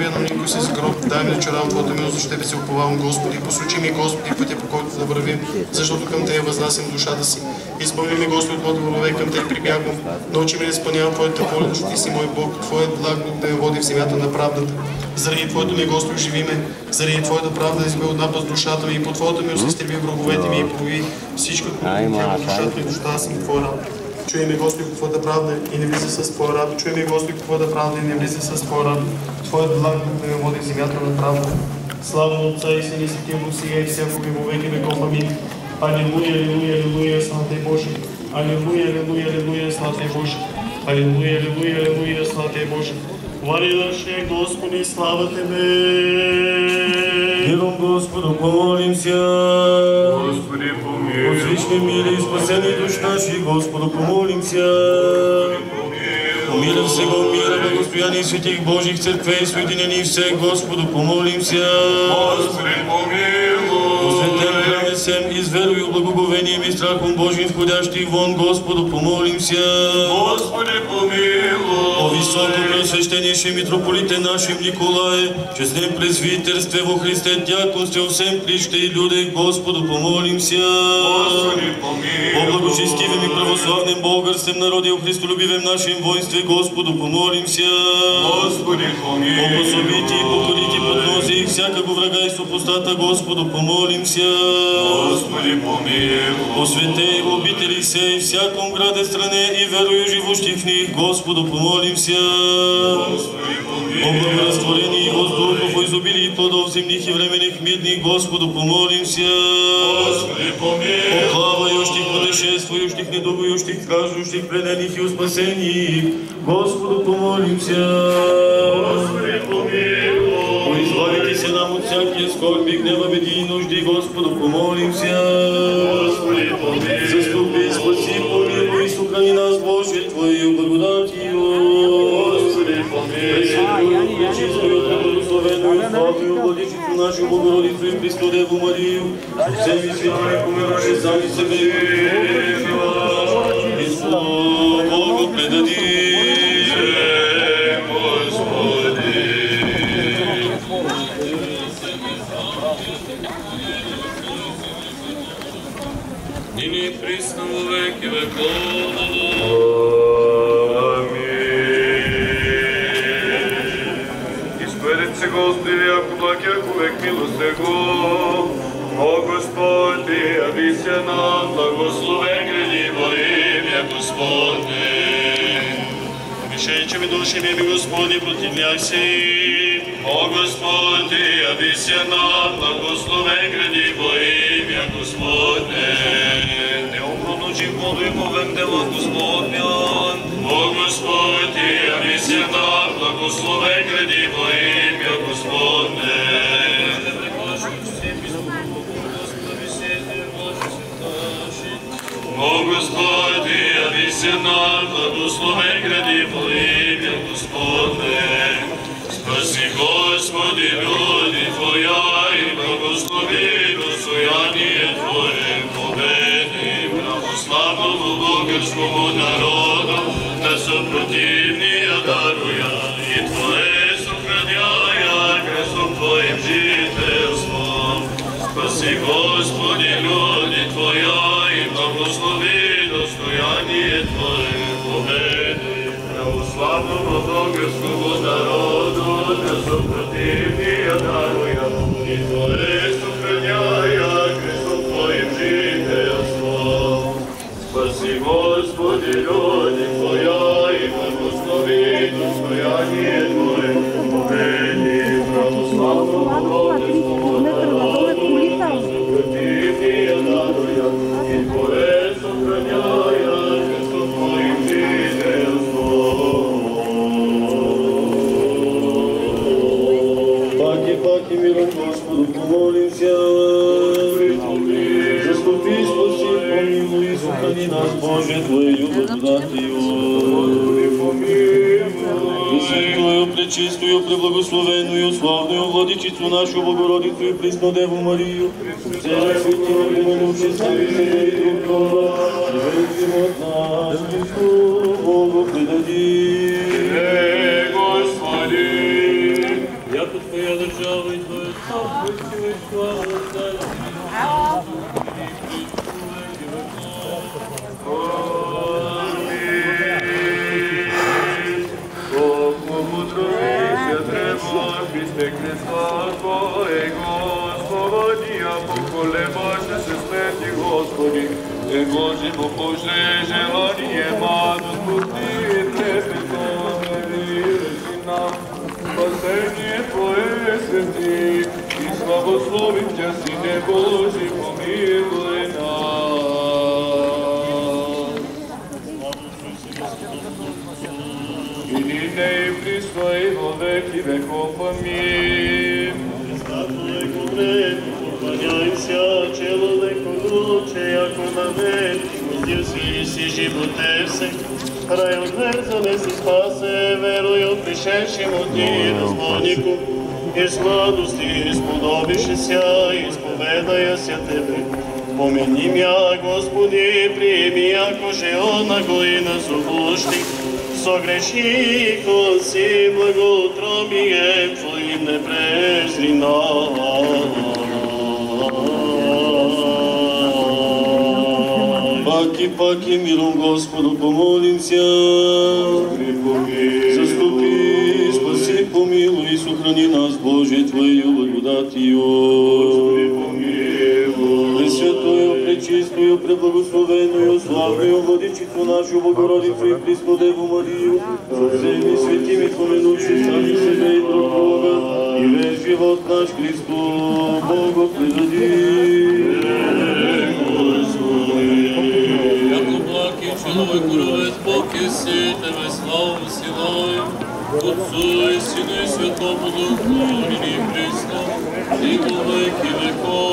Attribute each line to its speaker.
Speaker 1: убия, но никой си за гроб. Дай ми да чуравам Твоята милост, за Тебе се уповавам, Господи. Посочи ми, Господи, пътя, по който да вървим, защото към Те възнасям душата си. Избави ми, Господи, от моите врагове, към Те прибягвам. Научи ме да изпълнявам Твоята воля, защото Ти си мой Бог. Твоят благ да ме води в земята на правдата. Заради Твоето ми, Господи, живи ме. Заради Твоята правда избави от напаст душата ми и по Твоята милост изтреби враговете ми и прояви всичко, което тя душата и душата съм Твоя раб. Чуй ми, Господи, по Твоята правда и не влиза с Твоя раб. Чуй ми, Господи, по Твоята правда и не влиза с Твоя раб. Твоят благ да ме води в земята на правда. Слава на Отца и Сина и Светия Дух, сега и всякога и во веки веков. Амин. Алилуя, алилуя, алилуя, слава Те Боже. Алилуя, алилуя, алилуя, слава Те Боже. Алилуя, алилуя, алилуя, слава Те Боже. Варилаше, Господи, слава Тебе.
Speaker 2: Миром Господу помолимся.
Speaker 3: Господи, помилуй.
Speaker 2: От свични мири и спасени душ наши, Господу помолимся. Умира всего мира, благостояние святих Божьих церквей, соединени все, Господу помолимся.
Speaker 3: Господи, помилуй.
Speaker 2: Посветен храме сем, из верою, благоговением и страхом Божьим входящих вон, Господу помолимся.
Speaker 3: Господи, помилуй.
Speaker 2: О високо преосвященнейшем митрополите нашим Николае, честном презвитерстве во Христе, дьяконстве, всем Христе и людях, Господу помолимся.
Speaker 3: Господи, помилуй.
Speaker 2: О благочестивым и православным българским народе, о христолюбивом нашем воинстве, Господу помолимся.
Speaker 3: Господи, помилуй.
Speaker 2: О пособите и покорите подноси их всякого врага и супостата, Господу помолимся.
Speaker 3: Господи, помилуй.
Speaker 2: О святей обители сей, всяком граде стране и верою живущих в них, Господу помолимся.
Speaker 3: Господи, помилуй.
Speaker 2: О благорастворении воздухов, о изобилии плодов земных и временных мидных, Господу помолимся.
Speaker 3: Господи, помилуй.
Speaker 2: О плавающих, путешествующих, недугующих, страждущих, пленених и о спасении, Господу помолимся.
Speaker 3: Господи, помилуй.
Speaker 2: О избавитесь нам от всякие скорби, гнева, беди и нужди, Господу помолимся.
Speaker 3: Господи, помилуй.
Speaker 2: Заступи, спаси, помилуй, сохрани нас, Боже, Твоею благодатью.
Speaker 3: Господи, помилуй.
Speaker 2: Пресвятую, пречистую, преблагословенную, славную Владычицу нашу Богородицу и Христу Деву Марию, со всеми святыми помянувши сами себе и Христу Богу предадим.
Speaker 3: Господи.
Speaker 2: Ныне и присно во веки веков.
Speaker 3: Се Господи, ако благ, ако век милост Его. О Господи, яви се нам, благословен гради во имя Господне.
Speaker 1: Обещай, ми души ми, Господи, противнях си.
Speaker 3: О Господи, яви се нам, благословен гради во имя Господне.
Speaker 1: Необходно живота и повем дела Господня.
Speaker 3: О Господи, яви се нам, благословен гради во имя Господне. О Господи, яви се нам, благословен гради во имя Господне. Спаси, Господи, люди Твоя и благослови достояние Твое, победи православному българскому народу, да съпротивния даруя и Твое сохраняя крестом Твоим жителством. Спаси, Господи, люди Твоя и благослови достояние Твое, победи православному българскому народу, да съпротивния даруя и Твое сохраняя крестом Твоим жителством. Спаси, Господи, люди Твоя и благослови достояние Твое, победи православному българскому народу, да съпротивния даруя и Твое сохраняя крестом Твоим жителством.
Speaker 2: Паки, миром Господу помолимся. Заступи, спаси, помилуй, сохрани нас, Боже, Твоею благодатью. Пресвятую, пречистую, преблагословенную, славную Владычицу нашу Богородицу и Пресну Деву Марию, все святые помянувши сами себе и друг друга, живей живот наш Христу Богу предадим.
Speaker 3: Господи,
Speaker 2: Твоя держава и Твое царство, и сила и слава, отдали.
Speaker 3: Христа Твоего, слободия поколебаше се смерти, Господи, Его Боже, желание младост пусти, трепетно вериши нам, спасение Твое свети, и славословим Тя, Сине Божий, помилуй нас. И ныне и присно и во веки веков. Амин.
Speaker 2: Леко време, поклоняйся, чело леко луче, яко на мен, воздел си животевсе, рай отверзане се спасе, веруй от пришедшему ти разбойнику, и с младости сподобише ся, изповедая ся Тебе. Помени мя, Господи, прими, яко же она го и назовущи, согреших от си благоутробием Твоим не презри нас. Паки, миром Господу помолимся. Заступи, спаси, помилуй и сохрани нас, Боже, Твоею благодатью. Пресвятую, пречистую, преблагословенную, славную Владычицу нашу Богородицу и Преснодеву Марию, со всеми святими помянувши сами себя и друг Бога, и весь живот наш Христу Богу предадим.
Speaker 4: Яко благ и человек уровет Бог еси, Тебе славу силой, Отцу и Сыну и Святому Духу, ныне и присно, и во веки веков.